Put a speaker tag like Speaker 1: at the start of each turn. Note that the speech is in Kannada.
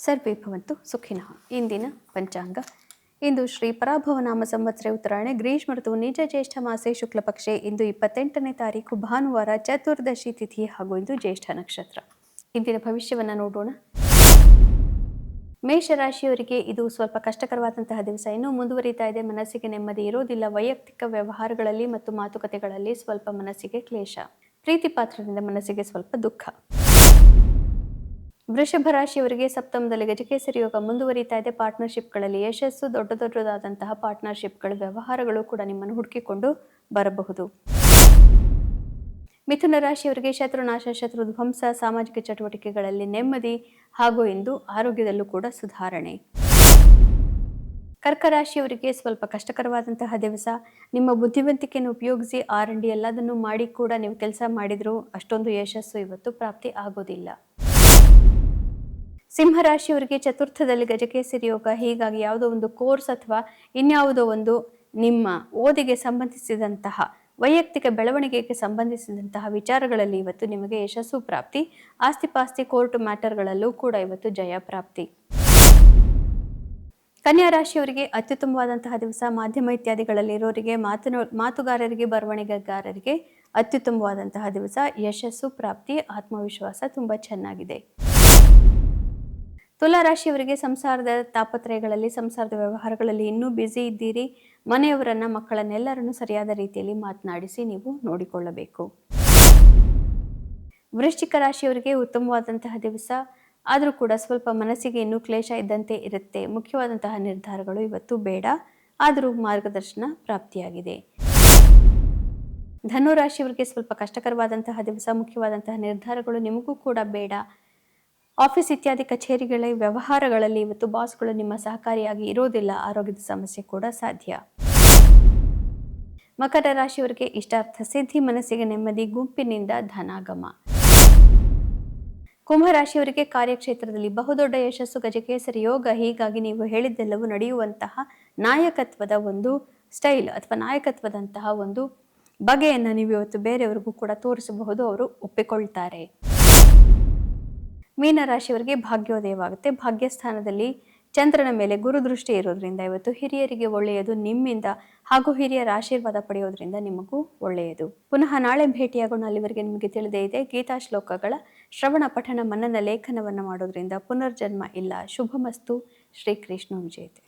Speaker 1: ಸರ್ವೇ ಭವಂತು ಸುಖಿನಃ. ಇಂದಿನ ಪಂಚಾಂಗ. ಇಂದು ಶ್ರೀ ಪರಾಭವನಾಮ ಸಂವತ್ಸರ ಉತ್ತರಾಯಣ ಗ್ರೀಷ್ಮ ಋತು ನಿಜ ಜ್ಯೇಷ್ಠ ಮಾಸೆ ಶುಕ್ಲ ಪಕ್ಷೆ. ಇಂದು 28ನೇ ತಾರೀಕು ಭಾನುವಾರ, ಚತುರ್ದಶಿ ತಿಥಿ ಹಾಗೂ ಇಂದು ಜ್ಯೇಷ್ಠ ನಕ್ಷತ್ರ. ಇಂದಿನ ಭವಿಷ್ಯವನ್ನು ನೋಡೋಣ. ಮೇಷರಾಶಿಯವರಿಗೆ ಇದು ಸ್ವಲ್ಪ ಕಷ್ಟಕರವಾದಂತಹ ದಿವಸ. ಇನ್ನೂ ಮುಂದುವರಿತಾ ಇದೆ. ಮನಸ್ಸಿಗೆ ನೆಮ್ಮದಿ ಇರೋದಿಲ್ಲ. ವೈಯಕ್ತಿಕ ವ್ಯವಹಾರಗಳಲ್ಲಿ ಮತ್ತು ಮಾತುಕತೆಗಳಲ್ಲಿ ಸ್ವಲ್ಪ ಮನಸ್ಸಿಗೆ ಕ್ಲೇಶ. ಪ್ರೀತಿ ಪಾತ್ರದಿಂದ ಮನಸ್ಸಿಗೆ ಸ್ವಲ್ಪ ದುಃಖ. ವೃಷಭ ರಾಶಿಯವರಿಗೆ ಸಪ್ತಮದಲ್ಲಿ ಗಜಕೇಸರಿ ಯೋಗ ಮುಂದುವರಿತಾ ಇದೆ. ಪಾರ್ಟ್ನರ್ಶಿಪ್ಗಳಲ್ಲಿ ಯಶಸ್ಸು. ದೊಡ್ಡದಾದಂತಹ ಪಾರ್ಟ್ನರ್ಶಿಪ್ಗಳು, ವ್ಯವಹಾರಗಳು ಕೂಡ ನಿಮ್ಮನ್ನು ಹುಡುಕಿಕೊಂಡು ಬರಬಹುದು. ಮಿಥುನ ರಾಶಿಯವರಿಗೆ ಶತ್ರುನಾಶ, ಶತ್ರುಧ್ವಂಸ, ಸಾಮಾಜಿಕ ಚಟುವಟಿಕೆಗಳಲ್ಲಿ ನೆಮ್ಮದಿ ಹಾಗೂ ಇಂದು ಆರೋಗ್ಯದಲ್ಲೂ ಕೂಡ ಸುಧಾರಣೆ. ಕರ್ಕ ರಾಶಿಯವರಿಗೆ ಸ್ವಲ್ಪ ಕಷ್ಟಕರವಾದಂತಹ ದಿವಸ. ನಿಮ್ಮ ಬುದ್ಧಿವಂತಿಕೆಯನ್ನು ಉಪಯೋಗಿಸಿ R&D ಎಲ್ಲದನ್ನು ಮಾಡಿ ಕೂಡ ನೀವು ಕೆಲಸ ಮಾಡಿದರೂ ಅಷ್ಟೊಂದು ಯಶಸ್ಸು ಇವತ್ತು ಪ್ರಾಪ್ತಿ ಆಗೋದಿಲ್ಲ. ಸಿಂಹರಾಶಿಯವರಿಗೆ ಚತುರ್ಥದಲ್ಲಿ ಗಜಕೇಸರಿ ಯೋಗ. ಹೀಗಾಗಿ ಯಾವುದೋ ಒಂದು ಕೋರ್ಸ್ ಅಥವಾ ಇನ್ಯಾವುದೋ ಒಂದು ನಿಮ್ಮ ಓದಿಗೆ ಸಂಬಂಧಿಸಿದಂತಹ, ವೈಯಕ್ತಿಕ ಬೆಳವಣಿಗೆಗೆ ಸಂಬಂಧಿಸಿದಂತಹ ವಿಚಾರಗಳಲ್ಲಿ ಇವತ್ತು ನಿಮಗೆ ಯಶಸ್ಸು ಪ್ರಾಪ್ತಿ. ಆಸ್ತಿಪಾಸ್ತಿ, ಕೋರ್ಟ್ ಮ್ಯಾಟರ್ಗಳಲ್ಲೂ ಕೂಡ ಇವತ್ತು ಜಯ ಪ್ರಾಪ್ತಿ. ಕನ್ಯಾ ರಾಶಿಯವರಿಗೆ ಅತ್ಯುತ್ತಮವಾದಂತಹ ದಿವಸ. ಮಾಧ್ಯಮ ಇತ್ಯಾದಿಗಳಲ್ಲಿ ಇರೋರಿಗೆ, ಮಾತುಗಾರರಿಗೆ, ಬರವಣಿಗೆಗಾರರಿಗೆ ಅತ್ಯುತ್ತಮವಾದಂತಹ ದಿವಸ. ಯಶಸ್ಸು ಪ್ರಾಪ್ತಿ, ಆತ್ಮವಿಶ್ವಾಸ ತುಂಬ ಚೆನ್ನಾಗಿದೆ. ತುಲಾ ರಾಶಿಯವರಿಗೆ ಸಂಸಾರದ ತಾಪತ್ರಯಗಳಲ್ಲಿ, ಸಂಸಾರದ ವ್ಯವಹಾರಗಳಲ್ಲಿ ಇನ್ನೂ ಬ್ಯುಸಿ ಇದ್ದೀರಿ. ಮನೆಯವರನ್ನ, ಮಕ್ಕಳನ್ನೆಲ್ಲರನ್ನು ಸರಿಯಾದ ರೀತಿಯಲ್ಲಿ ಮಾತನಾಡಿಸಿ ನೀವು ನೋಡಿಕೊಳ್ಳಬೇಕು. ವೃಶ್ಚಿಕ ರಾಶಿಯವರಿಗೆ ಉತ್ತಮವಾದಂತಹ ದಿವಸ. ಆದರೂ ಕೂಡ ಸ್ವಲ್ಪ ಮನಸ್ಸಿಗೆ ಇನ್ನೂ ಕ್ಲೇಶ ಇದ್ದಂತೆ ಇರುತ್ತೆ. ಮುಖ್ಯವಾದಂತಹ ನಿರ್ಧಾರಗಳು ಇವತ್ತು ಬೇಡ, ಆದರೂ ಮಾರ್ಗದರ್ಶನ ಪ್ರಾಪ್ತಿಯಾಗಿದೆ. ಧನು ರಾಶಿಯವರಿಗೆ ಸ್ವಲ್ಪ ಕಷ್ಟಕರವಾದಂತಹ ದಿವಸ. ಮುಖ್ಯವಾದಂತಹ ನಿರ್ಧಾರಗಳು ನಿಮಗೂ ಕೂಡ ಬೇಡ. ಆಫೀಸ್ ಇತ್ಯಾದಿ ಕಚೇರಿಗಳ ವ್ಯವಹಾರಗಳಲ್ಲಿ ಇವತ್ತು ಬಾಸ್ಗಳು ನಿಮ್ಮ ಸಹಕಾರಿಯಾಗಿ ಇರೋದಿಲ್ಲ. ಆರೋಗ್ಯದ ಸಮಸ್ಯೆ ಕೂಡ ಸಾಧ್ಯ. ಮಕರ ರಾಶಿಯವರಿಗೆ ಇಷ್ಟಾರ್ಥ ಸಿದ್ಧಿ, ಮನಸ್ಸಿಗೆ ನೆಮ್ಮದಿ, ಗುಂಪಿನಿಂದ ಧನಾಗಮ. ಕುಂಭರಾಶಿಯವರಿಗೆ ಕಾರ್ಯಕ್ಷೇತ್ರದಲ್ಲಿ ಬಹುದೊಡ್ಡ ಯಶಸ್ಸು, ಗಜಕೇಸರಿ ಯೋಗ. ಹೀಗಾಗಿ ನೀವು ಹೇಳಿದ್ದೆಲ್ಲವೂ ನಡೆಯುವಂತಹ ನಾಯಕತ್ವದ ಒಂದು ಸ್ಟೈಲ್ ಅಥವಾ ನಾಯಕತ್ವದಂತಹ ಒಂದು ಬಗೆಯನ್ನು ನೀವು ಇವತ್ತು ಬೇರೆಯವರಿಗೂ ಕೂಡ ತೋರಿಸಬಹುದು. ಅವರು ಒಪ್ಪಿಕೊಳ್ತಾರೆ. ಮೀನರಾಶಿಯವರಿಗೆ ಭಾಗ್ಯೋದಯವಾಗುತ್ತೆ. ಭಾಗ್ಯಸ್ಥಾನದಲ್ಲಿ ಚಂದ್ರನ ಮೇಲೆ ಗುರುದೃಷ್ಟಿ ಇರೋದ್ರಿಂದ ಇವತ್ತು ಹಿರಿಯರಿಗೆ ಒಳ್ಳೆಯದು ನಿಮ್ಮಿಂದ, ಹಾಗೂ ಹಿರಿಯರ ಆಶೀರ್ವಾದ ಪಡೆಯೋದ್ರಿಂದ ನಿಮಗೂ ಒಳ್ಳೆಯದು. ಪುನಃ ನಾಳೆ ಭೇಟಿಯಾಗೋಣ. ಅಲ್ಲಿವರೆಗೆ ನಿಮಗೆ ತಿಳಿದೇ ಇದೆ. ಗೀತಾ ಶ್ಲೋಕಗಳ ಶ್ರವಣ, ಪಠನ, ಮನನ, ಲೇಖನವನ್ನು ಮಾಡೋದ್ರಿಂದ ಪುನರ್ಜನ್ಮ ಇಲ್ಲ. ಶುಭಮಸ್ತು. ಶ್ರೀಕೃಷ್ಣ ವಿಜಯತೆ.